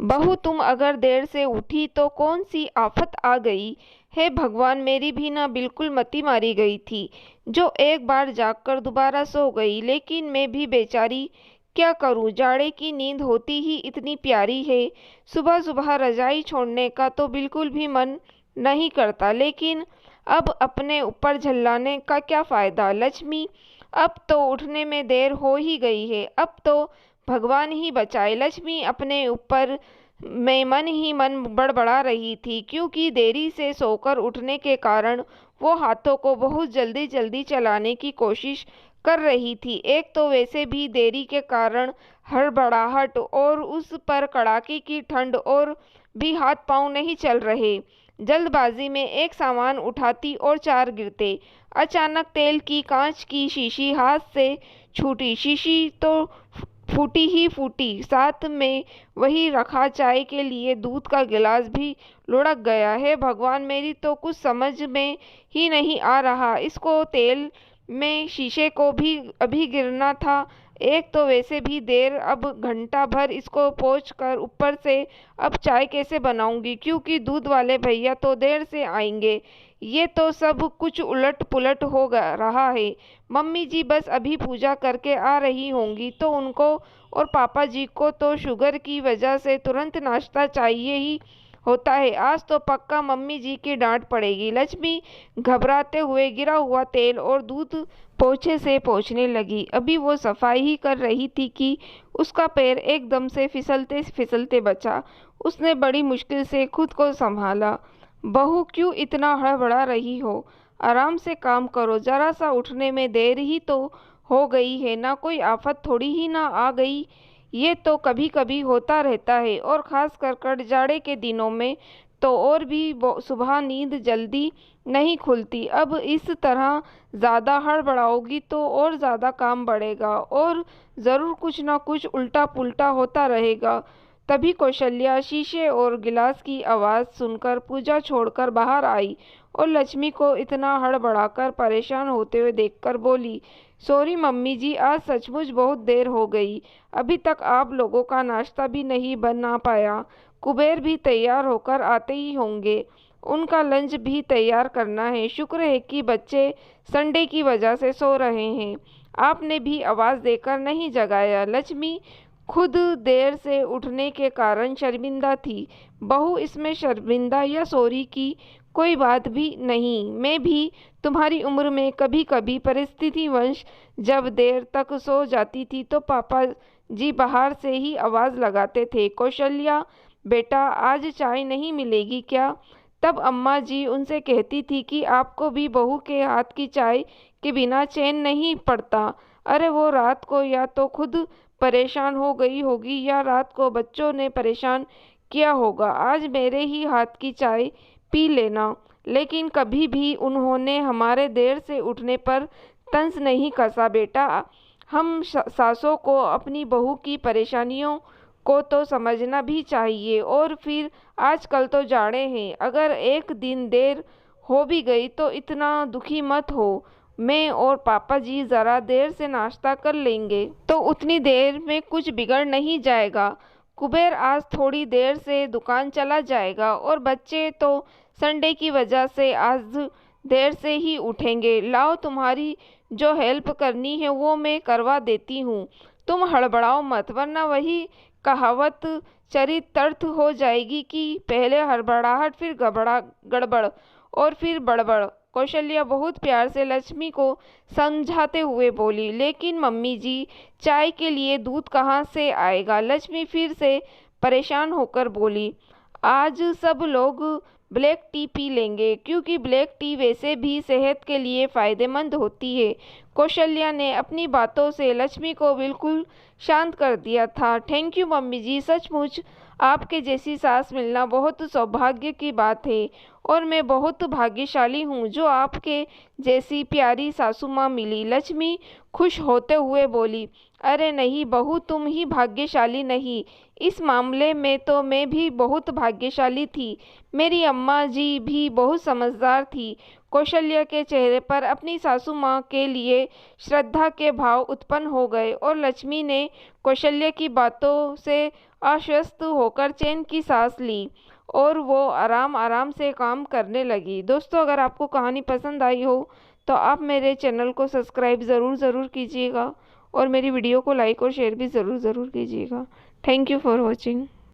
बहू, तुम अगर देर से उठी तो कौन सी आफत आ गई है भगवान। मेरी भी ना बिल्कुल मति मारी गई थी, जो एक बार जागकर दोबारा सो गई। लेकिन मैं भी बेचारी क्या करूं, जाड़े की नींद होती ही इतनी प्यारी है। सुबह सुबह रजाई छोड़ने का तो बिल्कुल भी मन नहीं करता, लेकिन अब अपने ऊपर झल्लाने का क्या फायदा। लक्ष्मी, अब तो उठने में देर हो ही गई है, अब तो भगवान ही बचाए। लक्ष्मी अपने ऊपर में मन ही मन बड़बड़ा रही थी, क्योंकि देरी से सोकर उठने के कारण वो हाथों को बहुत जल्दी जल्दी चलाने की कोशिश कर रही थी। एक तो वैसे भी देरी के कारण हड़बड़ाहट, और उस पर कड़ाके की ठंड, और भी हाथ पांव नहीं चल रहे। जल्दबाजी में एक सामान उठाती और चार गिरते। अचानक तेल की कांच की शीशी हाथ से छूटी। शीशी तो फूटी ही फूटी, साथ में वही रखा चाय के लिए दूध का गिलास भी लुढ़क गया। है भगवान, मेरी तो कुछ समझ में ही नहीं आ रहा। इसको तेल में शीशे को भी अभी गिरना था। एक तो वैसे भी देर, अब घंटा भर इसको पोंछ कर ऊपर से अब चाय कैसे बनाऊंगी, क्योंकि दूध वाले भैया तो देर से आएंगे। ये तो सब कुछ उलट पुलट हो रहा है। मम्मी जी बस अभी पूजा करके आ रही होंगी, तो उनको और पापा जी को तो शुगर की वजह से तुरंत नाश्ता चाहिए ही होता है। आज तो पक्का मम्मी जी की डांट पड़ेगी। लक्ष्मी घबराते हुए गिरा हुआ तेल और दूध पोछे से पोंछने लगी। अभी वो सफाई ही कर रही थी कि उसका पैर एकदम से फिसलते फिसलते बचा। उसने बड़ी मुश्किल से खुद को संभाला। बहू, क्यों इतना हड़बड़ा रही हो? आराम से काम करो, जरा सा उठने में देर ही तो हो गई है, ना कोई आफत थोड़ी ही ना आ गई। ये तो कभी कभी होता रहता है, और खास कर जाड़े के दिनों में तो और भी। सुबह नींद जल्दी नहीं खुलती। अब इस तरह ज़्यादा हड़बड़ाओगी तो और ज़्यादा काम बढ़ेगा, और ज़रूर कुछ ना कुछ उल्टा पुल्टा होता रहेगा। तभी कौशल्या शीशे और गिलास की आवाज़ सुनकर पूजा छोड़कर बाहर आई, और लक्ष्मी को इतना हड़बड़ाकर परेशान होते हुए देखकर बोली, सॉरी मम्मी जी, आज सचमुच बहुत देर हो गई। अभी तक आप लोगों का नाश्ता भी नहीं बना पाया। कुबेर भी तैयार होकर आते ही होंगे, उनका लंच भी तैयार करना है। शुक्र है कि बच्चे संडे की वजह से सो रहे हैं, आपने भी आवाज़ देकर नहीं जगाया। लक्ष्मी खुद देर से उठने के कारण शर्मिंदा थी। बहू, इसमें शर्मिंदा या सॉरी की कोई बात भी नहीं। मैं भी तुम्हारी उम्र में कभी कभी परिस्थितिवश जब देर तक सो जाती थी तो पापा जी बाहर से ही आवाज़ लगाते थे, कौशल्या बेटा आज चाय नहीं मिलेगी क्या? तब अम्मा जी उनसे कहती थी कि आपको भी बहू के हाथ की चाय के बिना चैन नहीं पड़ता। अरे वो रात को या तो खुद परेशान हो गई होगी, या रात को बच्चों ने परेशान किया होगा। आज मेरे ही हाथ की चाय पी लेना। लेकिन कभी भी उन्होंने हमारे देर से उठने पर तंज नहीं कसा बेटा। हम सासों को अपनी बहू की परेशानियों को तो समझना भी चाहिए। और फिर आजकल तो जाड़े हैं, अगर एक दिन देर हो भी गई तो इतना दुखी मत हो। मैं और पापा जी ज़रा देर से नाश्ता कर लेंगे, तो उतनी देर में कुछ बिगड़ नहीं जाएगा। कुबेर आज थोड़ी देर से दुकान चला जाएगा, और बच्चे तो संडे की वजह से आज देर से ही उठेंगे। लाओ, तुम्हारी जो हेल्प करनी है वो मैं करवा देती हूँ। तुम हड़बड़ाओ मत, वरना वही कहावत चरितार्थ हो जाएगी कि पहले हड़बड़ाहट, फिर गड़बड़, और फिर बड़बड़। कौशल्या बहुत प्यार से लक्ष्मी को समझाते हुए बोली, लेकिन मम्मी जी, चाय के लिए दूध कहाँ से आएगा? लक्ष्मी फिर से परेशान होकर बोली, आज सब लोग ब्लैक टी पी लेंगे, क्योंकि ब्लैक टी वैसे भी सेहत के लिए फ़ायदेमंद होती है। कौशल्या ने अपनी बातों से लक्ष्मी को बिल्कुल शांत कर दिया था। थैंक यू मम्मी जी, सचमुच आपके जैसी सास मिलना बहुत सौभाग्य की बात है, और मैं बहुत भाग्यशाली हूँ जो आपके जैसी प्यारी सासू माँ मिली। लक्ष्मी खुश होते हुए बोली, अरे नहीं बहू, तुम ही भाग्यशाली नहीं, इस मामले में तो मैं भी बहुत भाग्यशाली थी। मेरी अम्मा जी भी बहुत समझदार थी। कौशल्या के चेहरे पर अपनी सासू माँ के लिए श्रद्धा के भाव उत्पन्न हो गए, और लक्ष्मी ने कौशल्या की बातों से आश्वस्त होकर चैन की सांस ली और वो आराम आराम से काम करने लगी। दोस्तों, अगर आपको कहानी पसंद आई हो तो आप मेरे चैनल को सब्सक्राइब ज़रूर कीजिएगा और मेरी वीडियो को लाइक और शेयर भी ज़रूर कीजिएगा। Thank you for watching.